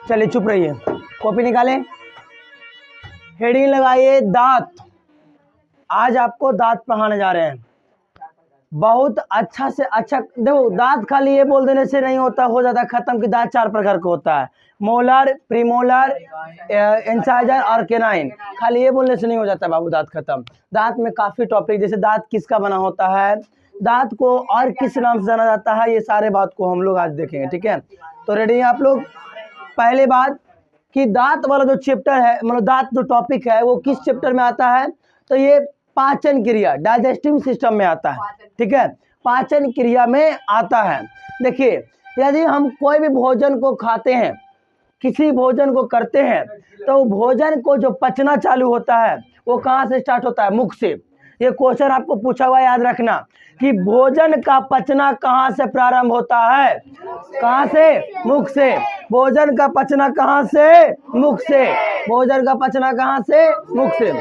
चलिए चुप रहिए, कॉपी निकाले, हेडिंग लगाइए दांत। आज आपको दांत पढ़ाने जा रहे हैं। बहुत अच्छा से अच्छा देखो, दांत खाली ये बोल देने से नहीं होता, हो जाता खत्म कि दांत 4 प्रकार का होता है, मोलर, प्रीमोलर, इंसाइजर और केनाइन। खाली ये बोलने से नहीं हो जाता बाबू दांत खत्म। दांत में काफ़ी टॉपिक, जैसे दांत किसका बना होता है, दांत को और किस नाम से जाना जाता है, ये सारे बात को हम लोग आज देखेंगे। ठीक है, तो रेडी हैं आप लोग। पहले बात कि दांत वाला जो चैप्टर है, मतलब दांत जो टॉपिक है वो किस चैप्टर में आता है, तो ये पाचन क्रिया, डाइजेस्टिव सिस्टम में आता है। ठीक है, पाचन क्रिया में आता है। देखिए, यदि हम कोई भी भोजन को खाते हैं, किसी भोजन को करते हैं, तो भोजन को जो पचना चालू होता है वो कहाँ से स्टार्ट होता है, मुख से। ये क्वेश्चन आपको पूछा हुआ, याद रखना कि भोजन का पचना कहाँ से प्रारंभ होता है, कहाँ से, मुख से। भोजन का पचना कहाँ से, मुख से। भोजन का पचना कहाँ से, मुख से।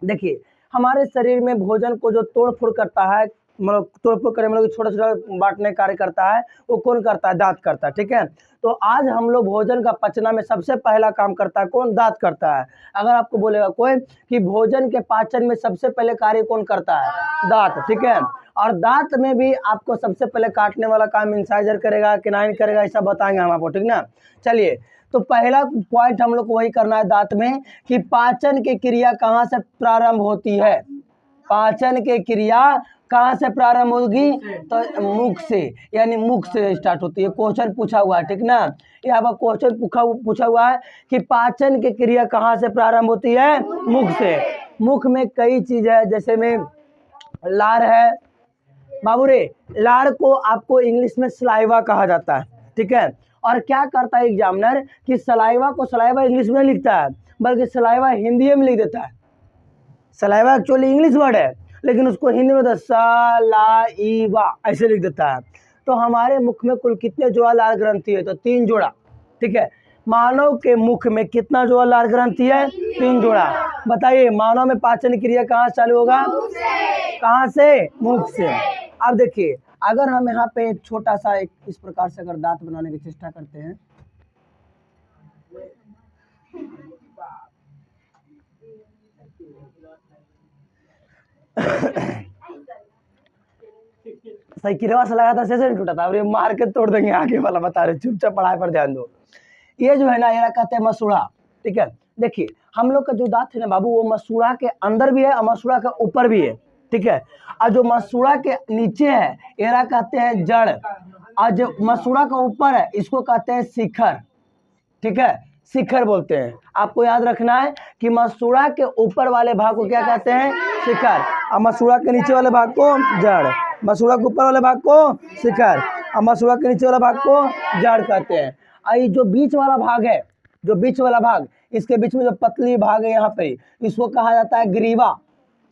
देखिए, हमारे शरीर में भोजन को जो तोड़ फोड़ करता है, मतलब तोड़ फोड़ करे, मतलब छोटा छोटा बांटने कार्य करता है, वो कौन करता है, दांत करता है। ठीक है, तो आज हम लोग भोजन का पचना में सबसे पहला काम करता है कौन, दांत करता है। अगर आपको बोलेगा कोई कि भोजन के पाचन में सबसे पहले कार्य कौन करता है, दांत। ठीक है, और दांत में भी आपको सबसे पहले काटने वाला काम इंसाइजर करेगा, केनाइन करेगा, ऐसा बताएंगे हम आपको। ठीक ना, चलिए, तो पहला पॉइंट हम लोग को वही करना है दांत में कि पाचन की क्रिया कहाँ से प्रारंभ होती है। पाचन की क्रिया कहाँ से प्रारंभ होगी, तो मुख से, यानी मुख से स्टार्ट होती है। क्वेश्चन पूछा हुआ है, ठीक ना, यहाँ पर क्वेश्चन पूछा हुआ है कि पाचन की क्रिया कहाँ से प्रारंभ होती है, मुख से। मुख में कई चीज है, जैसे में लार है बाबू रे, लार को आपको इंग्लिश में सलाइवा कहा जाता है। ठीक है, और क्या करता है एग्जामिनर कि सलाइवा को सलाइवा इंग्लिश में लिखता है, बल्कि सलाइवा हिंदी में लिख देता है। सलाइवा एक्चुअली इंग्लिश वर्ड है, लेकिन उसको हिंदी में सलाइवा ऐसे लिख देता है। तो हमारे मुख में कुल कितने जोड़ा लार ग्रंथि है, तो 3 जोड़ा। ठीक है, मानव के मुख में कितना जोड़ा लार ग्रंथि है, 3 जोड़ा। बताइए, मानव में पाचन क्रिया कहाँ चालू होगा, कहाँ से, मुख से। अब देखिए, अगर हम यहाँ पे एक छोटा सा एक इस प्रकार से अगर दांत बनाने की चेष्टा करते हैं, साइकिलवा से लगा था, से नहीं टूटा था, और ये मार के तोड़ देंगे आगे वाला, बता रहे, चुपचाप पढ़ाई पर ध्यान दो। ये जो है ना, ये कहते हैं मसूड़ा। ठीक है, देखिए, हम लोग का जो दांत है ना बाबू, वो मसूड़ा के अंदर भी है और मसूड़ा के ऊपर भी है। ठीक है, और जो मसूड़ा के नीचे है, एरा कहते हैं जड़, और जो मसूड़ा का ऊपर है, इसको कहते हैं शिखर। ठीक है, शिखर बोलते हैं। आपको याद रखना है कि मसूड़ा के ऊपर वाले भाग को क्या कहते हैं, शिखर, और मसूड़ा के नीचे वाले भाग को जड़। मसूड़ा के ऊपर वाले भाग को शिखर, और मसूड़ा के नीचे वाला भाग को जड़ कहते हैं। और ये जो बीच वाला भाग है, जो बीच वाला भाग, इसके बीच में जो पतली भाग है यहाँ पे, इसको कहा जाता है ग्रीवा।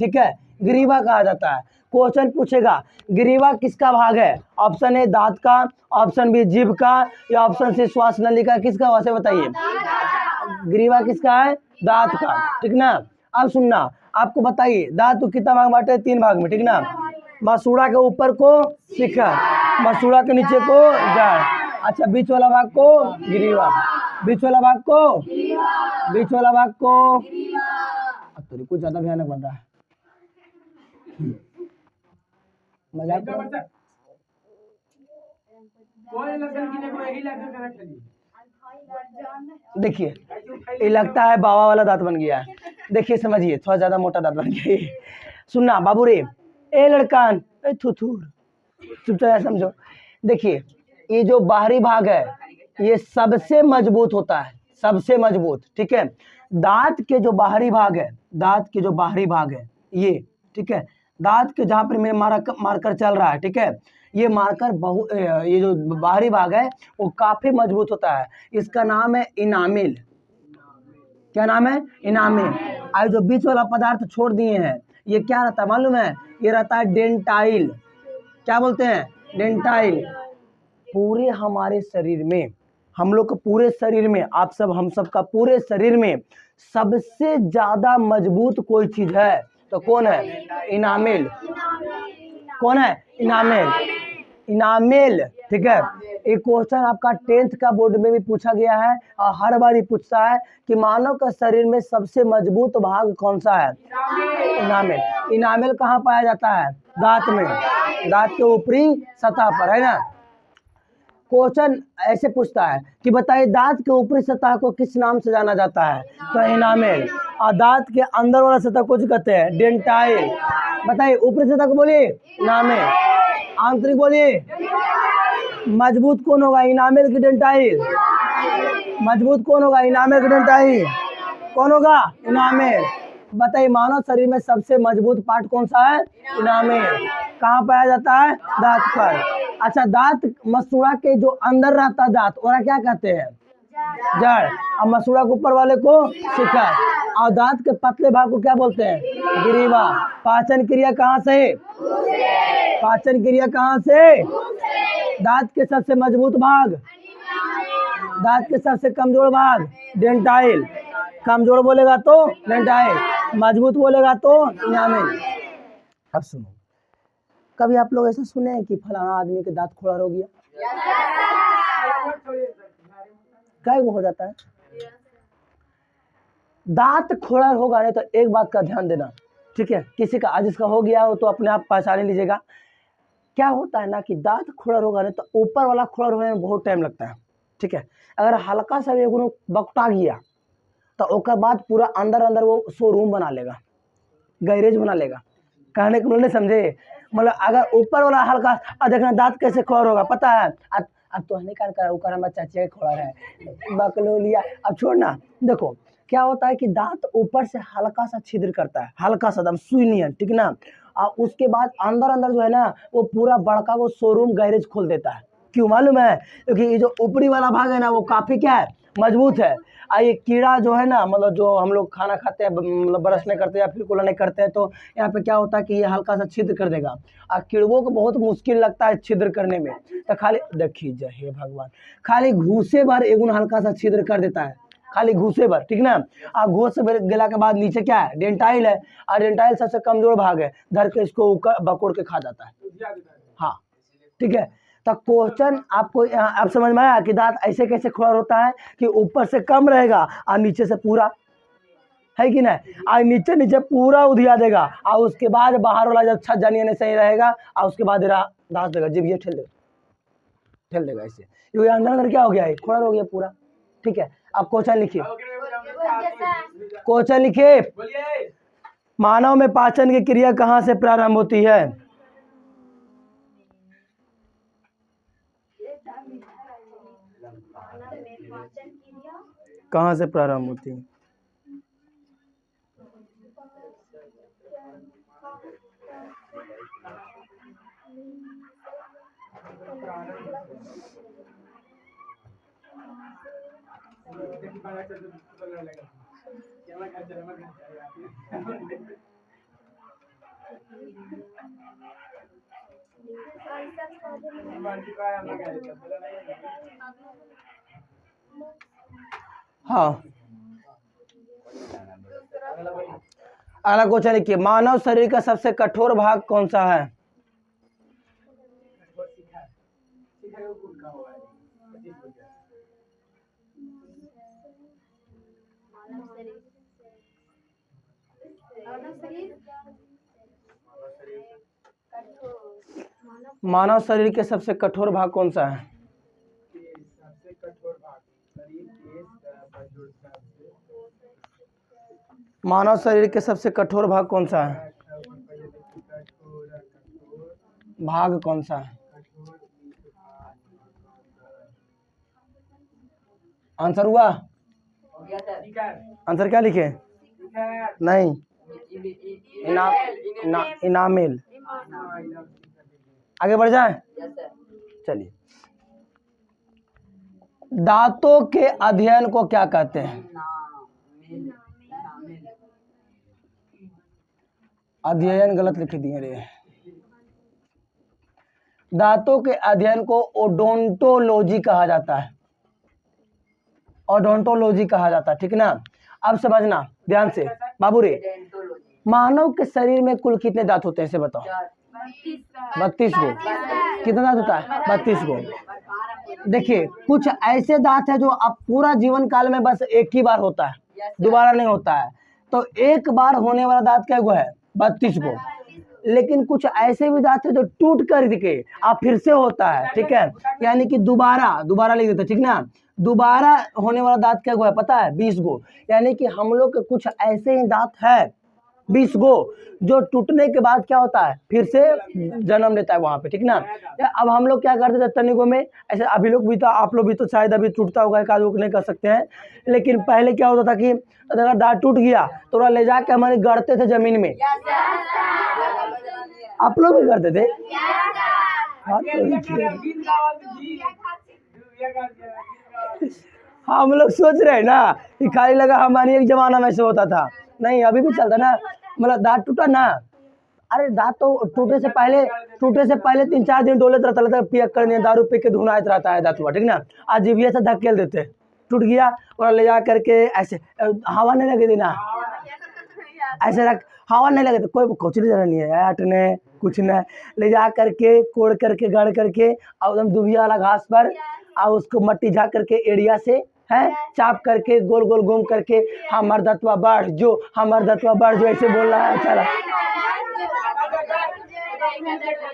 ठीक है, ग्रीवा कहा जाता है। क्वेश्चन पूछेगा ग्रीवा किसका भाग है, ऑप्शन ए दांत का, ऑप्शन बी जीभ का, या ऑप्शन सी श्वास नली का, किसका, वैसे बताइए। ग्रीवा किसका है, दांत का। ठीक ना, अब सुनना, आपको बताइए दांत को कितना भाग बांटे, 3 भाग में। ठीक ना, मसूड़ा के ऊपर को शिखर, मसूड़ा के नीचे को जड़, अच्छा बीच वाला भाग को ग्रीवा, बीच वाला भाग को, बीच वाला भाग को, अब तो कुछ ज्यादा भयानक बन रहा है, मजाक। देखिए, ये लगता है बाबा वाला दांत बन गया है। देखिए, समझिए, थोड़ा ज्यादा मोटा दांत बन गया है। सुनना बाबू रे, ए लड़कान, ए थुथुर, चुपचाप समझो। देखिए, ये जो बाहरी भाग है, ये सबसे मजबूत होता है, सबसे मजबूत। ठीक है, दांत के जो बाहरी भाग है, दांत के जो बाहरी भाग है ये, ठीक है, दांत के जहाँ पर मेरे मार्कर चल रहा है, ठीक है, ये मार्कर ये जो बाहरी भाग है वो काफी मजबूत होता है। इसका नाम है इनामिल। क्या नाम है, इनामिल। और जो बीच वाला पदार्थ छोड़ दिए हैं, ये क्या रहता है मालूम है, ये रहता है डेंटाइल। क्या बोलते हैं, डेंटाइल। पूरे हमारे शरीर में, हम लोग को पूरे शरीर में, आप सब हम सब का पूरे शरीर में सबसे ज्यादा मजबूत कोई चीज है तो कौन है, इनामिल। कौन है, इनामिल, इनामिल। ठीक है, ये क्वेश्चन आपका 10th का बोर्ड में भी पूछा गया है और हर बार ही पूछता है कि मानव का शरीर में सबसे मजबूत भाग कौन सा है? इनामेल। इनामेल कहाँ पाया जाता है? दांत में, दांत के ऊपरी सतह पर, है ना। क्वेश्चन ऐसे पूछता है कि बताइए दांत के ऊपरी सतह को किस नाम से जाना जाता है? तो इनामेल। और दांत के अंदर वाला सतह को कहते हैं डेंटाइल। बताइए ऊपरी सतह को बोलिए इनामेल, आंतरिक बोलिए। मजबूत कौन होगा, इनामेल की डेंटाइल? मजबूत कौन होगा, इनामेल की डेंटाइल? कौन होगा? इनामेल। बताइए मानव शरीर में सबसे मजबूत पार्ट कौन सा है? इनामेल। कहाँ पाया जाता है? दांत पर। अच्छा, दांत मसूड़ा के जो अंदर रहता है दांत, और क्या कहते हैं? जड़। और मसूड़ा के ऊपर वाले को शिखर। और दांत के पतले भाग को क्या बोलते हैं? ग्रीवा। पाचन क्रिया कहाँ से? पाचन क्रिया कहाँ से? दांत के सबसे मजबूत भाग, दांत के सबसे कमजोर भाग डेंटाइल। कमजोर बोलेगा तो डेंटाइल, मजबूत बोलेगा तो इनामेल। अब सुनो, कभी आप लोग ऐसा सुने हैं कि फलाना आदमी के दांत खोड़ा हो गया? क्या वो हो जाता है? दांत खोड़ा होगा नहीं तो एक बात का ध्यान देना, ठीक है, किसी का आज इसका हो गया हो तो अपने आप पहचान लीजिएगा। क्या होता है ना कि दांत खोड़ा होगा नहीं तो ऊपर वाला खोड़ा होने में बहुत टाइम लगता है, ठीक है। अगर हल्का सा भी एगो बकटा गया तो ओकर बाद पूरा अंदर अंदर वो शोरूम बना लेगा, गैरेज बना लेगा। कहने के उन्होंने समझे, मतलब अगर ऊपर वाला हल्का, देखना दांत कैसे खोड़ा होगा पता है? अब तो नहीं कर ऊपर हमारा चाचा खोड़ा है बकलो लिया। अब छोड़ना, देखो क्या होता है कि दांत ऊपर से हल्का सा छिद्र करता है, हल्का सा दम सुई नहीं है, ठीक ना। और उसके बाद अंदर अंदर जो है ना वो पूरा बड़का वो शोरूम गैरेज खोल देता है। क्यों मालूम है? क्योंकि ये जो ऊपरी वाला भाग है ना वो काफी क्या है? मजबूत है। ये कीड़ा जो है ना, मतलब जो हम लोग खाना खाते हैं, मतलब ब्रश नहीं करते या फिर कुल्ला नहीं करते हैं, तो यहाँ पे क्या होता है कि ये हल्का सा छिद्र कर देगा। और कीड़ों को बहुत मुश्किल लगता है छिद्र करने में, तो खाली देखिए जय हे भगवान, खाली घूसे भर एगुन हल्का सा छिद्र कर देता है, खाली घूसे भर, ठीक ना। और घूस से गिला के बाद नीचे क्या है? डेंटाइल है। और डेंटाइल सबसे कमजोर भाग है, धर के इसको बकोड़ के खा जाता है। हाँ, ठीक है। तो क्वेश्चन आपको आप समझ में आया कि दांत ऐसे कैसे खोड़ा होता है कि ऊपर से कम रहेगा और नीचे से पूरा, है कि नहीं? और नीचे नीचे पूरा उधिया देगा और उसके बाद बाहर वाला जब छत जानिए नहीं सही रहेगा और उसके बाद दांत देगा, जब ये ठेल देगा ऐसे, क्योंकि अंदर अंदर क्या हो गया है? खोड़ा हो गया पूरा, ठीक है। अब क्वेश्चन लिखिए, क्वेश्चन लिखिए। मानव में पाचन की क्रिया कहाँ से प्रारंभ होती है? कहाँ से प्रारंभ होती है? हाँ, अगला क्वेश्चन लिखिए। मानव शरीर का सबसे कठोर भाग कौन सा है? मानव शरीर के सबसे कठोर भाग कौन सा है? मानव शरीर के सबसे कठोर भाग कौन सा है? भाग कौन सा है? आंसर हुआ? आंसर क्या लिखे? नहीं, इनामेल। आगे बढ़ जाए, चलिए। दांतों के अध्ययन को क्या कहते हैं? अध्ययन गलत लिख दिए रे। दांतों के अध्ययन को ओडोंटोलॉजी कहा जाता है, ओडोंटोलॉजी कहा जाता है, ठीक ना। अब समझना ध्यान से बाबू रे, मानव के शरीर में कुल कितने दांत होते हैं इसे बताओ? 32 गो। कितना दांत होता है? 32 गो। देखिए कुछ ऐसे दांत है जो आप पूरा जीवन काल में बस एक ही बार होता है, दोबारा नहीं होता है। तो एक बार होने वाला दांत क्या गो है? 32 गो। लेकिन कुछ ऐसे भी दांत है जो टूट कर के आप फिर से होता है, ठीक है, यानी कि दोबारा लिख देते, ठीक ना। दोबारा होने वाला दांत क्या गो है पता है? 20 गो। यानी कि हम लोग के कुछ ऐसे ही दांत है 20 गो जो टूटने के बाद क्या होता है? फिर से जन्म लेता है वहां पे, ठीक ना। अब हम लोग क्या करते थे तनिकों में, ऐसे अभी लोग भी तो, आप लोग भी तो शायद अभी टूटता होगा, एक आध नहीं कर सकते हैं, लेकिन पहले क्या होता था कि अगर दांत टूट गया तो वह ले जाके हमारे गड़ते थे जमीन में। आप लोग भी करते थे? हम लोग सोच रहे हैं ना कि खाली लगा हमारी एक जमाना में से होता था, नहीं अभी भी चलता ना। मतलब दांत टूटा ना, अरे दांत तो टूटे से पहले 3-4 दिन डोलत रहता है, पियक कर दारू पी के धुनाइत रहता है दांत हुआ, ठीक ना। आज जीविया से धकेल देते, टूट गया और ले जा करके ऐसे हवा नहीं लगे देना, ऐसे रख, हवा नहीं लगे तो कोई कोचरी जरा नहीं है हटने कुछ न, ले जा करके कोड़ करके गड़ करके और एकदम दुबिया वाला घास पर और उसको मट्टी झा करके एड़िया से है चाप करके गोल गोल घूम करके हमर दतवा बढ़ जो, हमर दतवा बढ़ जो, ऐसे बोल रहा है। चलो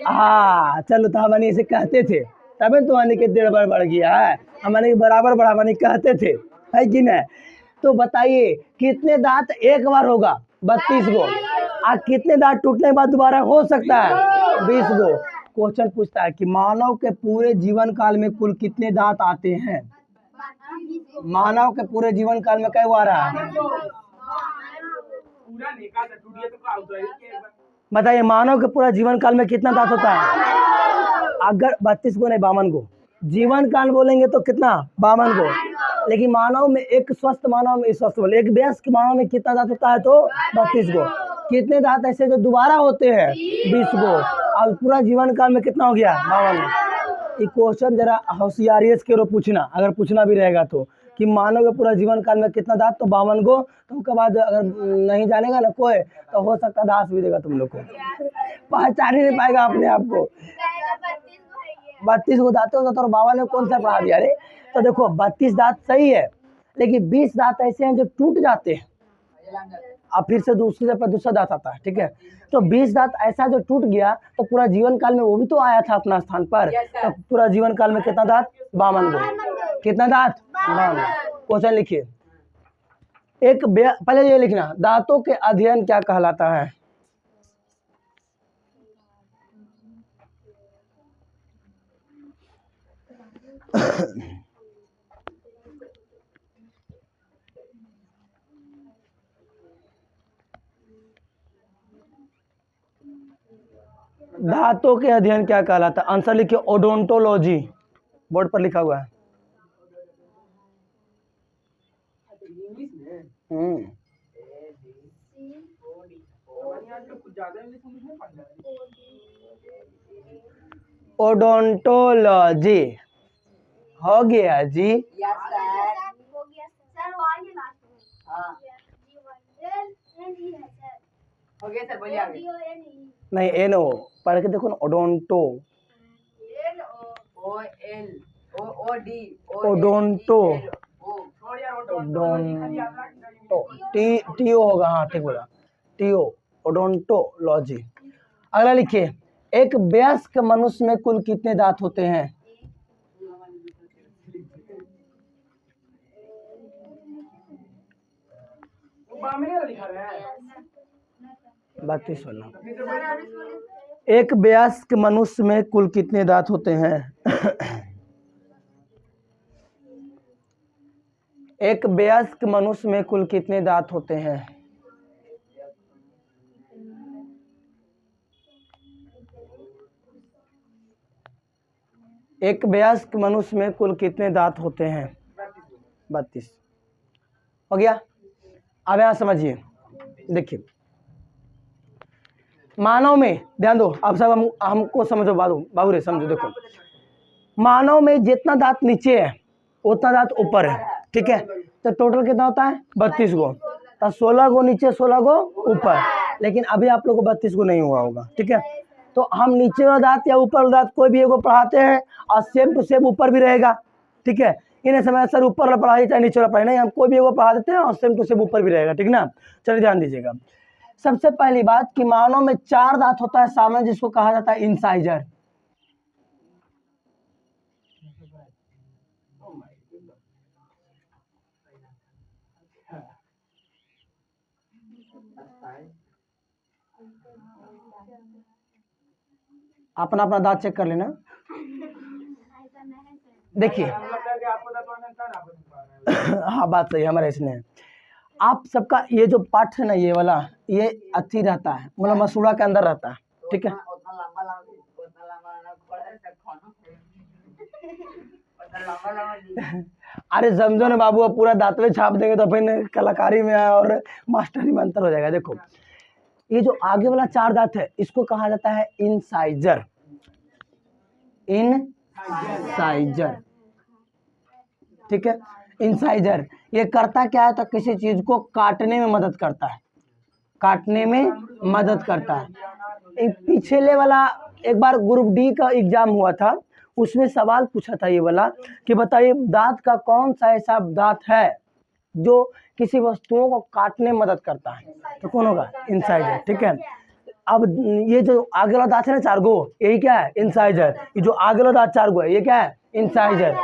हाँ चलो, तो हमने इसे कहते थे तभी तो हमारे के 1.5 बार बढ़ गया है, हमारे बराबर बढ़ा हमारे कहते थे, है कि नहीं। तो बताइए कितने दांत एक बार होगा? 32 गो। और कितने दांत टूटने के बाद दोबारा हो सकता है? 20 गो। क्वेश्चन पूछता है कि मानव के पूरे जीवन काल में कुल कितने दांत आते हैं? मानव के पूरे जीवन काल में क्या हुआ रहा है? बताइए मानव के पूरा जीवन काल में कितना दांत होता है? अगर 32 गो नहीं 52 गो। जीवन काल बोलेंगे तो कितना? 52 गो। लेकिन मानव में एक स्वस्थ मानव में स्वस्थ बोले एक वयस्क मानव में कितना दांत होता है? तो 32 गो। कितने दांत ऐसे जो दोबारा होते हैं? 20 गो। और पूरा जीवन काल में कितना हो गया? 52 गो। ये क्वेश्चन जरा होशियारी के रो पूछना, अगर पूछना भी रहेगा तो, कि मानव के पूरा जीवन काल में कितना दांत? तो 52 गो। तो उसके बाद अगर नहीं जानेगा ना कोई तो हो सकता दास भी देगा तुम लोग को, पहचान ही नहीं पाएगा अपने आप को। 32 गो दांत होता तो 52 में कौन सा पढ़ा दिया रे। तो देखो 32 दांत सही है, लेकिन 20 दांत ऐसे हैं जो टूट जाते हैं अब फिर से दूसरा दांत आता है, ठीक है। तो 20 दांत ऐसा जो टूट गया तो पूरा जीवन काल में वो भी तो आया था अपना स्थान पर। तो पूरा जीवन काल में कितना दांत? 52 गो। कितना दांत? 52। क्वेश्चन लिखिए। पहले ये लिखना, दांतों के अध्ययन क्या कहलाता है? दांतों के अध्ययन क्या कहलाता है? आंसर लिखिए ओडोंटोलॉजी, बोर्ड पर लिखा हुआ है। ओडोंटोलॉजी हो गया जी। नहीं एन ओ पढ़ के देखो ना, ओडोंटो ओडोंटो टीओ होगा, हाँ ठीक बोला, टीओ ओडोंटोलॉजी। अगला लिखिए, एक वयस्क मनुष्य में कुल कितने दांत होते हैं? एक वयस्क मनुष्य में कुल कितने दांत होते हैं? एक वयस्क मनुष्य में कुल कितने दांत होते हैं? एक वयस्क मनुष्य में कुल कितने दांत होते हैं? 32 हो गया। अब यहाँ समझिए, देखिए मानव में ध्यान दो, अब सब हमको समझो, बाबू रे समझो। देखो मानव में जितना दांत नीचे है उतना दांत ऊपर है, ठीक है। तो टोटल कितना होता है? 32 गो। तो 16 गो नीचे 16 गो ऊपर, लेकिन अभी आप लोग को 32 गो नहीं हुआ होगा, ठीक है। तो हम नीचे वाला दांत या ऊपर वाला दांत कोई भी एगो पढ़ाते हैं और सेम टू सेम ऊपर भी रहेगा, ठीक है। इन्हें समय सर ऊपर वाला पढ़ाई चाहे नीचे वाला पढ़ाई, नहीं, हम कोई भी एगो पढ़ा देते हैं और सेम टू सेम ऊपर भी रहेगा, ठीक ना। चलिए ध्यान दीजिएगा। सबसे पहली बात कि मानव में 4 दांत होता है सामने, जिसको कहा जाता है इंसाइजर। अपना अपना दांत चेक कर लेना। देखिए हाँ बात सही, हमारे इसने आप सबका ये जो पार्ट है ना, ये वाला, ये अच्छी रहता है, मतलब मसूड़ा के अंदर रहता है, ठीक है। अरे समझो ना बाबू, अब पूरा दांत में छाप देंगे तो फिर कलाकारी में और मास्टरी में अंतर हो जाएगा। देखो ये जो आगे वाला 4 दांत है इसको कहा जाता है इंसाइजर। इंसाइजर, ठीक है। इंसाइजर ये करता क्या है, तो किसी चीज को काटने में मदद करता है, काटने में मदद करता है। एक पिछले वाला एक बार ग्रुप डी का एग्जाम हुआ था, उसमें सवाल पूछा था ये वाला कि बताइए दांत का कौन सा ऐसा दांत है जो किसी वस्तुओं को काटने में मदद करता है, तो कौन होगा? इंसाइजर, ठीक है। अब ये जो आगे वाला दांत है ना 4 गो, यही क्या है? इंसाइजर। ये जो आगे वाला दांत 4 गो है, ये क्या है? इंसाइजर।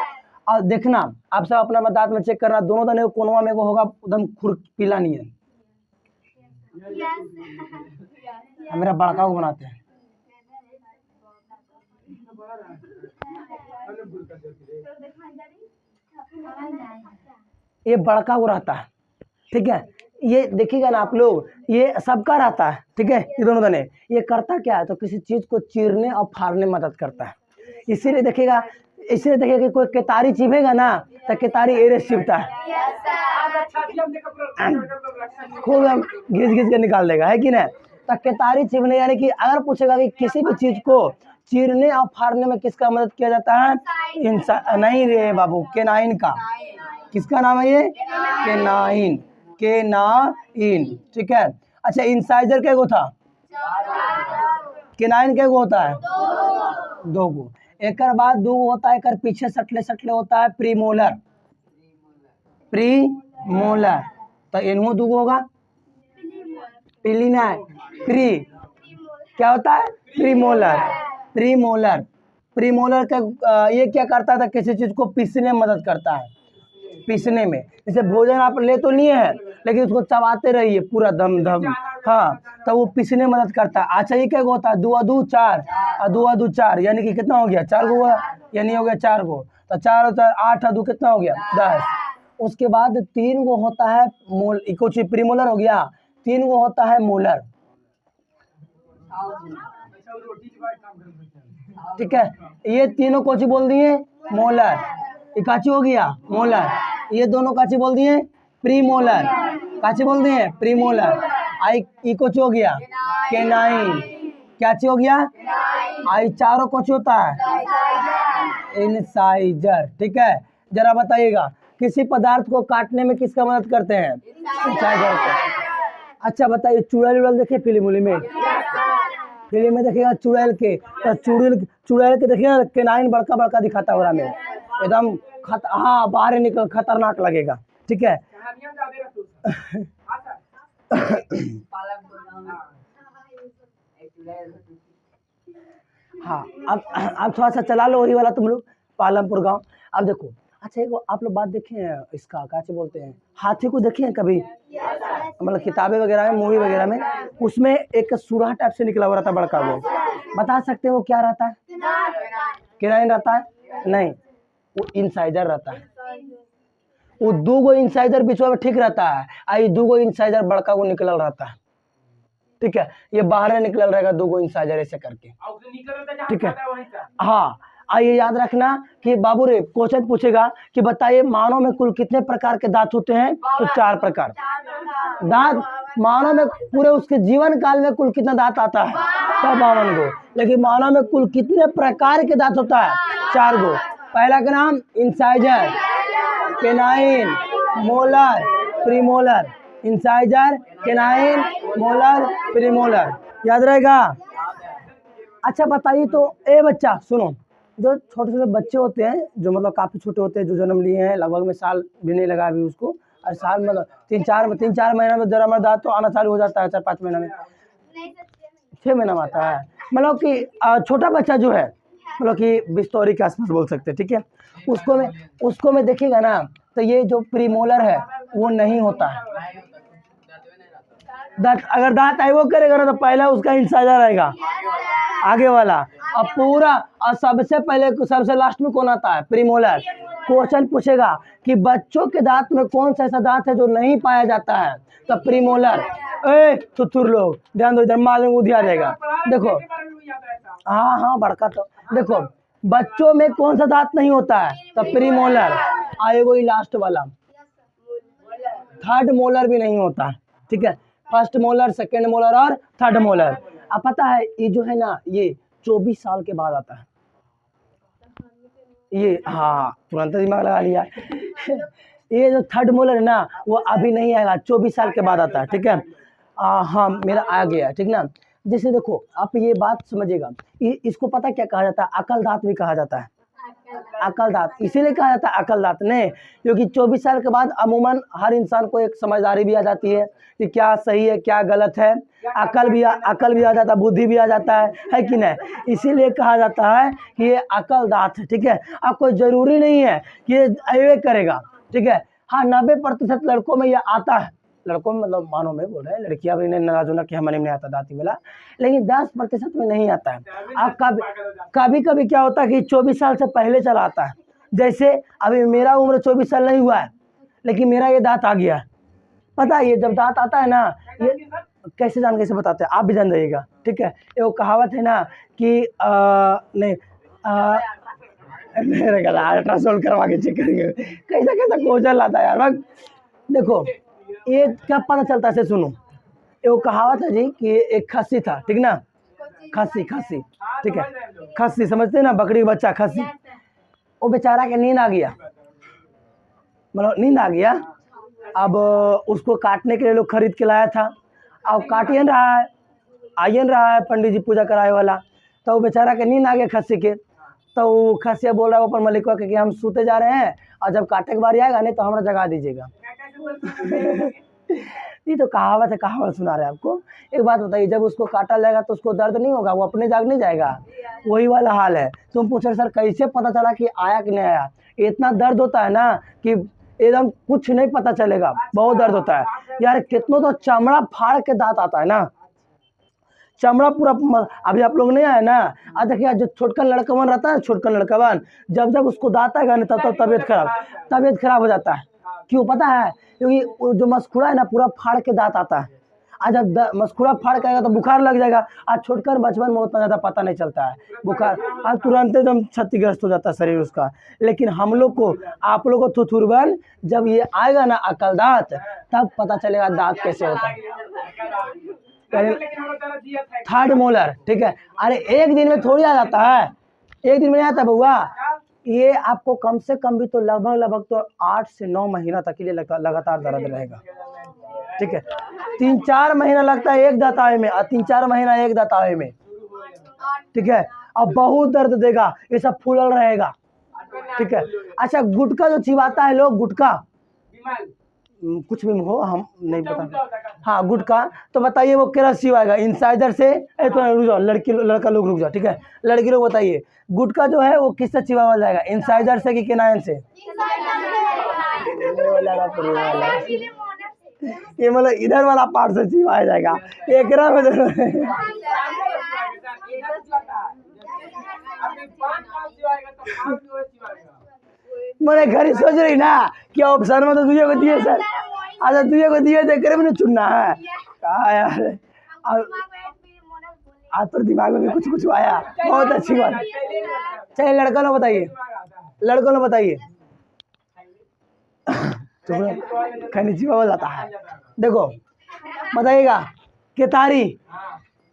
और देखना आप सब अपना दांत में चेक करना, दोनों दाने कोनवा में होगा एकदम खुर पीला नहीं है। मेरा बड़का को बनाते हैं, ये बड़का को रहता है, ठीक है। ये देखिएगा ना आप लोग, ये सबका रहता है, ठीक है। ये दोनों दाने ये करता क्या है, तो किसी चीज को चीरने और फाड़ने में मदद करता है। इसीलिए देखिएगा, इसलिए देखिएगा कि कोई केतारी चिभेगा ना तो केतारी एरे चिपता है, खूब हम घिस घिस के निकाल देगा, है कि नहीं। तो केतारी चिभने यानी कि अगर पूछेगा कि किसी भी चीज को चीरने और फाड़ने में किसका मदद किया जाता है? नहीं रे बाबू, केनाइन का। किसका नाम है ये? केनाइन, केनाइन, ठीक है। अच्छा इंसाइजर क्या गो था? केनाइन क्या गो होता है? 2 गो। एक बाद 2 गो होता है, एक पीछे सटले सटले होता है प्रीमोलर, प्रीमोलर। तो इनहू 2 गो होगा, पिलिना प्री क्या होता है? Premolar, premolar. प्रीमोलर का ये क्या करता था? किसी चीज को पीसने में मदद करता है, पीसने में। जैसे भोजन आप ले तो लिए हैं लेकिन उसको चबाते रहिए पूरा दम दम, हाँ, तो वो पीसने में मदद करता है। अच्छा ये क्या होता है? 2 2 4 और 2 2 4 यानी कि कितना हो गया? 4 गो हुआ, यानी हो गया 4 गो। तो 4 और 4 8 और 2 कितना हो गया? 10। उसके बाद 3 गो होता है मोल, कुछ प्रीमोलर हो गया, 3 गो होता है मोलर, ठीक है। ये तीनों कोची बोल दिए? मोलर। काची हो गया? मोलर। ये दोनों काची बोल दिए? प्रीमोलर। काची बोल दिए? प्रीमोलर। आई कोची हो गया? केनाइन। क्या ची हो गया? आई चारों कोची होता है? इंसाइजर, ठीक है। जरा बताइएगा किसी पदार्थ को काटने में किसका मदद करते हैं? इंसाइजर को। अच्छा बताइए, चुड़ैल उड़ैल देखे फिल्म में? फिल्म में देखिएगा चुड़ैल के, तो चुड़ैल के देखिएगा केनाइन बड़का बड़का दिखाता है, में एकदम हाँ बाहर निकल खतरनाक लगेगा, ठीक है। हाँ अब थोड़ा सा चला लो वही वाला तुम लोग, पालमपुर गांव। अब देखो, अच्छा एक आप लोग बात देखे हैं इसका क्या बोलते हैं, हाथी को देखे हैं कभी? मतलब किताबें वगैरह में, मूवी वगैरह में, उसमें एक सुराह टाइप से निकला हुआ रहता है बड़का। वो बता सकते हैं वो क्या रहता है? केनाइन रहता है? नहीं, वो इंसाइजर रहता है। वो 2 गो इंसाइजर बीचवा में ठीक रहता है, आई 2 गो इंसाइजर बड़का को निकल रहता है, ठीक है। ये बाहर निकल रहेगा 2 गो इंसाइजर ऐसे करके, ठीक है। हाँ आइए याद रखना कि बाबू रे क्वेश्चन पूछेगा कि बताइए मानव में कुल कितने प्रकार के दांत होते हैं? तो 4 प्रकार दांत। मानव में पूरे उसके जीवन काल में कुल कितना दांत आता है? तो 52 गो। लेकिन मानव में कुल कितने प्रकार के दांत होता है? 4 गो। पहला का नाम incisor, canine, molar, premolar. Incisor, canine, molar, premolar, याद रहेगा। अच्छा बताइए तो, ए बच्चा सुनो, जो छोटे छोटे बच्चे होते हैं, जो मतलब काफ़ी छोटे होते हैं, जो जन्म लिए हैं, लगभग में साल भी नहीं लगा अभी उसको, और साल मतलब 3-4 महीना में जरा दांत तो आना चालू हो जाता है, 4-5 महीना में, 6 महीना में आता है। मतलब कि छोटा बच्चा जो है, मतलब कि बिस्तौरी के आसपास बोल सकते हैं, ठीक है। उसको में देखिएगा ना, तो ये जो प्रीमोलर है वो नहीं होता है। अगर दांत आए वो करेगा ना, तो पहला उसका इंसाइजर रहेगा आगे वाला, और पूरा, और सबसे पहले सबसे लास्ट में कौन आता है? प्रीमोलर। क्वेश्चन पूछेगा कि बच्चों के दांत में कौन सा ऐसा दांत है जो नहीं पाया जाता है, तो प्रीमोलर। ए थुथुर लोग ध्यान दो, इधर मालूम उधिया रहेगा। देखो, हाँ हाँ बड़का, तो देखो बच्चों में कौन सा दांत नहीं होता है, तो प्रीमोलर। आए वही लास्ट वाला, थर्ड मोलर भी नहीं होता, ठीक है। फर्स्ट मोलर, सेकेंड मोलर और थर्ड मोलर। अब पता है ये जो है ना, ये 24 साल के बाद आता है ये, हाँ तुरंत दिमाग लगा लिया। ये जो थर्ड मोलर है ना, वो अभी नहीं आएगा, 24 साल के बाद आता है, ठीक है। हाँ मेरा आ गया, ठीक ना। जैसे देखो आप ये बात समझिएगा, इसको पता क्या कहा जाता है? अकल दांत भी कहा जाता है। अकल दांत इसीलिए कहा जाता है अकल दांत ने, क्योंकि 24 साल के बाद अमूमन हर इंसान को एक समझदारी भी आ जाती है कि क्या सही है क्या गलत है, अकल भी आ जाता है, बुद्धि भी आ जाता है कि नहीं। इसीलिए कहा जाता है कि ये अकल दांत है, ठीक है। आपको जरूरी नहीं है कि ये ये करेगा, ठीक है। हाँ 90% लड़कों में ये आता है, लड़कों में मतलब मानो में बोल रहे हैं, लड़कियां भी नहीं नाराज होना कि हमारे में नहीं आता दांती वाला, लेकिन 10% में नहीं आता है। अब कभी कभी क्या होता है कि 24 साल से पहले चला आता है। जैसे अभी मेरा उम्र 24 साल नहीं हुआ है, लेकिन मेरा ये दांत आ गया है। पता है ये जब दांत आता है ना, ये कैसे बताते हैं, आप भी जान जाइएगा, ठीक है। ये वो कहावत है ना कि नहीं मेरे गला अल्ट्रासाउंड करवा के चेक करेंगे, कैसा कैसा क्वेश्चन लाता है यार। बस देखो ये क्या पता चलता है, सुनो, ये वो कहावत है जी कि एक खस्सी था, ठीक ना, खस्सी, ठीक है, खस्सी समझते हैं ना, बकरी का बच्चा खस्सी। वो बेचारा के नींद आ गया, मतलब नींद आ गया। अब उसको काटने के लिए लोग खरीद के लाया था, अब काटियन रहा है, आयन रहा है पंडित जी पूजा कराए वाला, तो वो बेचारा के नींद आ गया खस्सी के। तो वो खस्सिया बोल रहा है ऊपर मलिकवा के कि हम सोते जा रहे हैं, और जब काटे के बारी आएगा नहीं तो हमारा जगा दीजिएगा। ये तो कहावत है, कहावत सुना रहे हैं आपको। एक बात बताइए, जब उसको काटा जाएगा तो उसको दर्द नहीं होगा, वो अपने जाग नहीं जाएगा, वही वाला हाल है। तुम पूछ रहे सर कैसे पता चला कि आया कि नहीं आया, इतना दर्द होता है ना कि एकदम कुछ नहीं पता चलेगा, बहुत दर्द होता है यार। कितनों तो चमड़ा फाड़ के दांत आता है ना, चमड़ा पूरा। अभी आप लोग नहीं आए ना, आज देखिए जो छोटकन लड़कवन रहता है, छोटकन लड़कवन जब जब उसको दांत आएगा ना, तब तबीयत खराब हो जाता है। क्यों पता है? क्योंकि जो मस्कुड़ा है ना पूरा फाड़ के दांत आता है। आज जब मस्कुड़ा फाड़ के आएगा तो बुखार लग जाएगा। आज छोटकर बचपन में उतना ज़्यादा पता नहीं चलता है बुखार, आज तुरंत एकदम क्षतिग्रस्त हो जाता है शरीर उसका। लेकिन हम लोग को, आप लोग को थुथुरबन जब ये आएगा ना अकल दांत, तब पता चलेगा दांत कैसे होता है। थर्ड मोलर, ठीक है। अरे एक दिन में थोड़ी आ जाता है, एक दिन में नहीं आता बउआ। ये आपको कम से कम भी तो लगभग तो 8 से 9 महीना तक के लिए लगातार दर्द रहेगा, ठीक है। 3-4 महीना लगता है एक दांत आए में, और 3-4 महीना एक दांत आए में, ठीक है। अब बहुत दर्द देगा, ये सब फूलल रहेगा, ठीक है। अच्छा गुटखा जो चिबाता है लोग, गुटखा कुछ भी हो हम नहीं पता, हाँ गुटखा, तो बताइए वो केरा चिबाएगा इंसाइडर से। तो रुक जाओ, लड़का लोग रुक जाओ, ठीक है। लड़की लोग बताइए गुटखा जो है वो किससे चिबावा जाएगा, इंसाइडर से कि केनाइन से? ये मतलब इधर वाला पार्ट से चिबाया जाएगा, एकरा में मैंने घर सोच रही ना कि ऑप्शन में तो दुनिया को दिए सर, अच्छा दुनिया को दिए थे, करे मैंने चुनना है कहा यार। आज तो दिमाग में भी कुछ आया, बहुत अच्छी बात। चलिए लड़का लोग बताइए खैनी चिबावा जाता है, देखो बताइएगा केतारी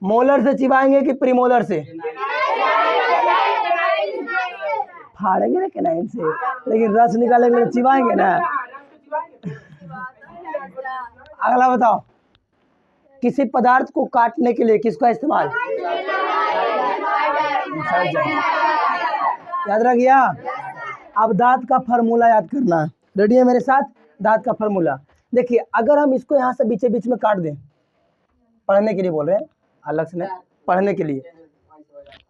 मोलर से चिबाएंगे कि प्रीमोलर से? फाड़ेंगे ना केनाइन से, लेकिन रस निकालेंगे तो चिबाएंगे ना। अगला बताओ, किसी पदार्थ को काटने के लिए किसका इस्तेमाल? याद रख गया। अब दांत का फार्मूला याद करना है। रेडी है मेरे साथ? दांत का फार्मूला देखिए, अगर हम इसको यहाँ से बीचे बीच में काट दें, पढ़ने के लिए बोल रहे हैं, अलग से नहीं, पढ़ने के लिए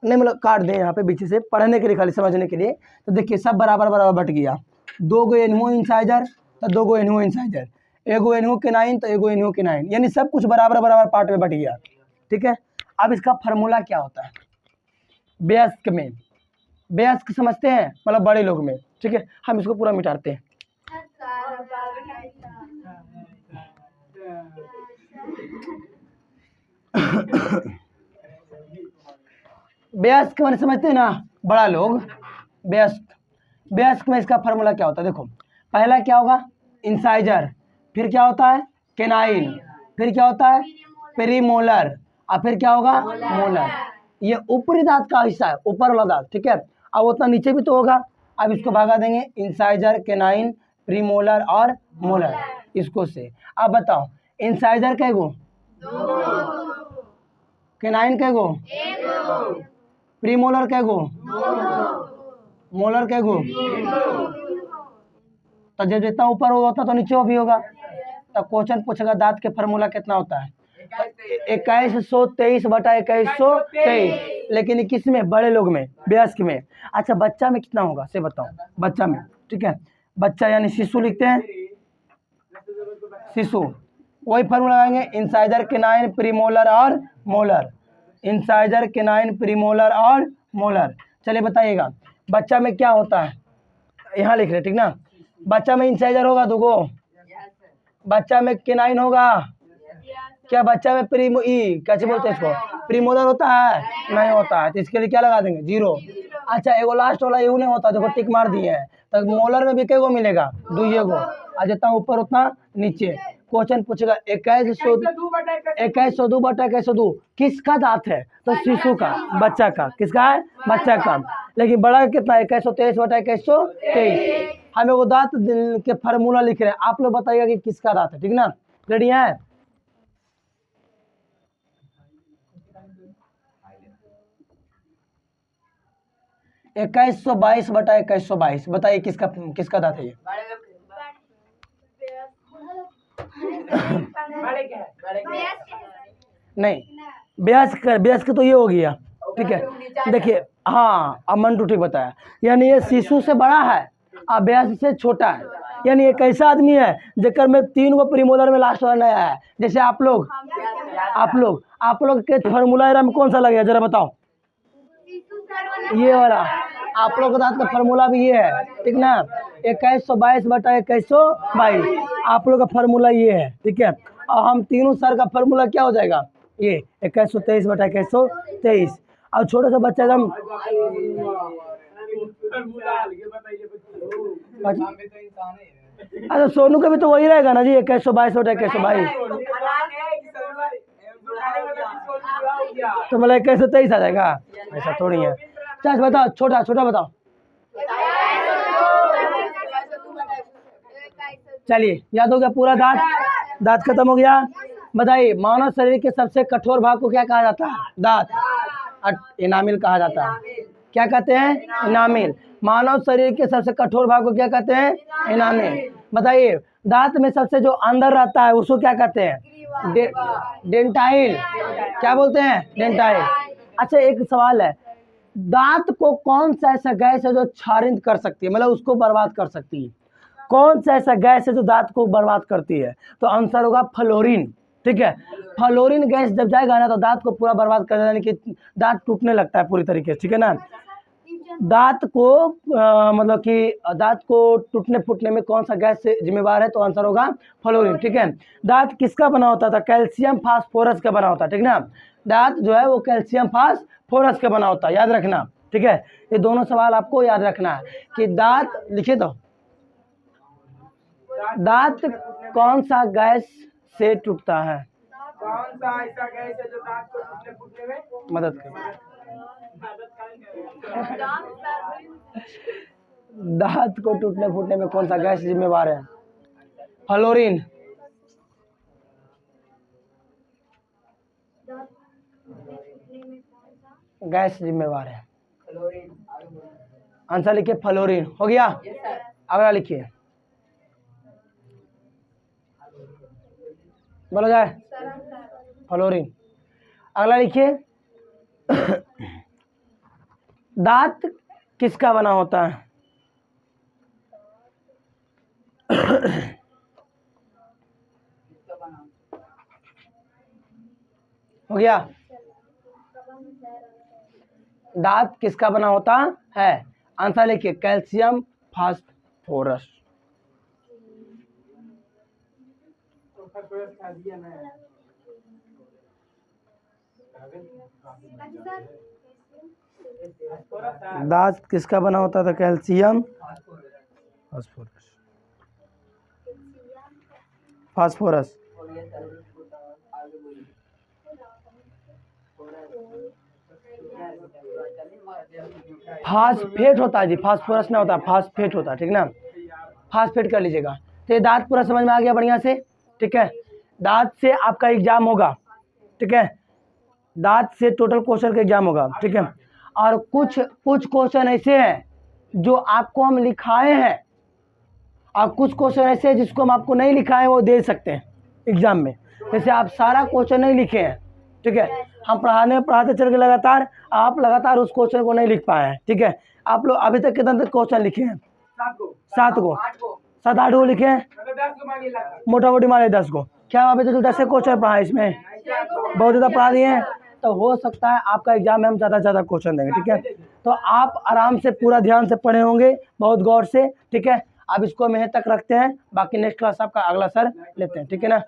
नहीं, मतलब काट दें यहाँ पे बीच से, पढ़ने के लिए खाली समझने के लिए। तो देखिए सब बराबर बराबर बट गया। 2 गो एनहू इंसाइजर तो 2 गो एनहू इंसाइजर, एगो एनहू केनाइन तो एगो एनहू केनाइन, यानी सब कुछ बराबर बराबर पार्ट में बट गया। ठीक है, अब इसका फार्मूला क्या होता है वयस्क में? वयस्क समझते हैं, मतलब बड़े लोग में। ठीक है, हम इसको पूरा मिटाते हैं। वयस्क मैंने समझते हैं ना, बड़ा लोग, वयस्क। वयस्क में इसका फार्मूला क्या होता है? देखो, पहला क्या होगा? इंसाइजर, फिर क्या होता है? केनाइन, फिर क्या होता है? पेरीमोलर, और फिर क्या होगा? मोलर। ये ऊपरी दांत का हिस्सा है, ऊपर वाला दांत। ठीक है, अब उतना नीचे भी तो होगा। अब इसको भागा देंगे इंसाइजर, केनाइन, प्रीमोलर और मोलर, इसको से। अब बताओ, इंसाइजर कै गो? केनाइन कै गो? प्रीमोलर कै गो? मोलर कै गो? तो जब जितना ऊपर होगा उतना तो नीचे भी होगा। तो क्वेश्चन पूछेगा दांत के फार्मूला कितना होता है? 2123/2123, लेकिन किस में? बड़े लोग में, वयस्क में। अच्छा, बच्चा में कितना होगा से बताओ? बच्चा में, ठीक है, बच्चा यानी शिशु लिखते हैं, शिशु। वही फार्मूला लगाएंगे, इंसाइजर, केनाइन, प्रीमोलर और मोलर। इंसाइजर, केनाइन, प्रीमोलर और मोलर। चलिए बताइएगा, बच्चा में क्या होता है? यहाँ लिख रहे, ठीक ना? बच्चा में इंसाइजर होगा 2 गो, बच्चा में केनाइन होगा, क्या बच्चा में कैसे बोलते हैं इसको? प्रीमोलर होता है? नहीं होता है, तो इसके लिए क्या लगा देंगे? 0। अच्छा, एगो लास्ट वाला यू नहीं होता, देखो टिक मार दिए हैं। तो मोलर में भी कै गो मिलेगा? 2 गो, और जितना ऊपर उतना नीचे। क्वेश्चन पूछेगा 2102/2102 किसका दांत है? तो शिशु का, बच्चा का। किसका है? बच्चा का। लेकिन बड़ा कितना? 2123/2123। हम एगो दांत के फार्मूला लिख रहे हैं, आप लोग बताइएगा कि किसका दांत है। ठीक ना? रेडी है? है 2122/2122, बताइए किसका किसका दांत है ये? नहीं, वयस्क तो ये हो गया। ठीक है, देखिए, हाँ, अमन टू ठीक बताया, यानी ये शिशु से बड़ा है और वयस्क से छोटा है। यानी एक ऐसा आदमी है जेकर में 3 गो प्रीमोलर में लास्ट वाला नया है। जैसे आप लोग के फार्मूला में कौन सा लगेगा जरा बताओ? ये वाला। आप लोग के दांत का फार्मूला भी ये है, ठीक ना? 2122/2122, आप लोग का फार्मूला ये है। ठीक है, और हम तीनों सर का फार्मूला क्या हो जाएगा? ये 2123/2123। और छोटा सा बच्चा एकदम, अच्छा सोनू का भी तो वही रहेगा ना जी, 2122/2122। तो मतलब 2123 आ जाएगा? ऐसा थोड़ी है। चल बताओ, छोटा छोटा बताओ। चलिए, याद हो गया पूरा दांत? दांत खत्म हो गया। बताइए, मानव शरीर के सबसे कठोर भाग को क्या कहा जाता है? दांत। इनामिल कहा जाता है। क्या कहते हैं? इनामिल। मानव शरीर के सबसे कठोर भाग को क्या कहते हैं? इनामिल। बताइए, दांत में सबसे जो अंदर रहता है उसको क्या कहते हैं? डेंटाइल। क्या बोलते हैं? डेंटाइल। अच्छा, एक सवाल है, दांत को कौन सा ऐसा गैस है जो क्षारित कर सकती है, मतलब उसको बर्बाद कर सकती है? कौन सा ऐसा गैस है जो दांत को बर्बाद करती है? तो आंसर होगा फ्लोरीन। ठीक है, फ्लोरीन गैस जब जाएगा ना तो दांत को पूरा बर्बाद कर देगा, यानी कि दांत टूटने लगता है पूरी तरीके से। ठीक है ना? दांत को मतलब कि दांत को टूटने फूटने में कौन सा गैस से जिम्मेवार है? तो आंसर होगा फ्लोरीन। ठीक है, दांत किसका बना होता था? कैल्शियम फास्फोरस का बना होता है। ठीक ना? दांत जो है वो कैल्शियम फास्फोरस का बना होता है, याद रखना। ठीक है, ये दोनों सवाल आपको याद रखना है कि दांत लिखे दो, दांत कौन सा गैस से टूटता है? कौन सा ऐसा गैस है जो दांत को टूटने फूटने में मदद करे? दांत को टूटने फूटने में कौन सा गैस जिम्मेवार है? फ्लोरीन। गैस जिम्मेवार है। आंसर लिखिए फ्लोरीन। हो गया। अगला लिखिए, बोला जाए फ्लोरीन। अगला लिखिए, दांत किसका बना होता है? हो गया। दांत किसका बना होता है? आंसर लिखिए कैल्शियम फास्फोरस। दांत किसका बना होता था? Calcium phosphorus. फास्फोरस। फास्फेट होता है जी, फास्फोरस ना होता, फास्फेट होता है, ठीक ना। फास्फेट कर लीजिएगा। तो ये दांत पूरा समझ में आ गया बढ़िया से, ठीक है। दांत से आपका एग्जाम होगा, ठीक है। दांत से टोटल क्वेश्चन का एग्जाम होगा, ठीक है। और कुछ क्वेश्चन ऐसे हैं जो आपको हम लिखाए हैं, और कुछ क्वेश्चन ऐसे हैं जिसको हम आपको नहीं लिखाए, वो दे सकते हैं एग्जाम में। जैसे आप सारा क्वेश्चन नहीं लिखे हैं, ठीक है, हम पढ़ाते चल के लगातार, आप लगातार उस क्वेश्चन को नहीं लिख पाए हैं, ठीक है। आप लोग अभी तक कितने क्वेश्चन लिखे हैं? 7 को 7-8 को लिखे हैं, मोटा मोटी मारे 10 को। क्या अभी तक 10 क्वेश्चन पढ़ा है? इसमें बहुत ज़्यादा पढ़ा दिए हैं, तो हो सकता है आपका एग्जाम में हम ज़्यादा से ज़्यादा क्वेश्चन देंगे, ठीक है। तो आप आराम से पूरा ध्यान से पढ़े होंगे, बहुत गौर से, ठीक है। अब इसको हम यहीं तक रखते हैं, बाकी नेक्स्ट क्लास आपका अगला सर लेते हैं, ठीक है ना।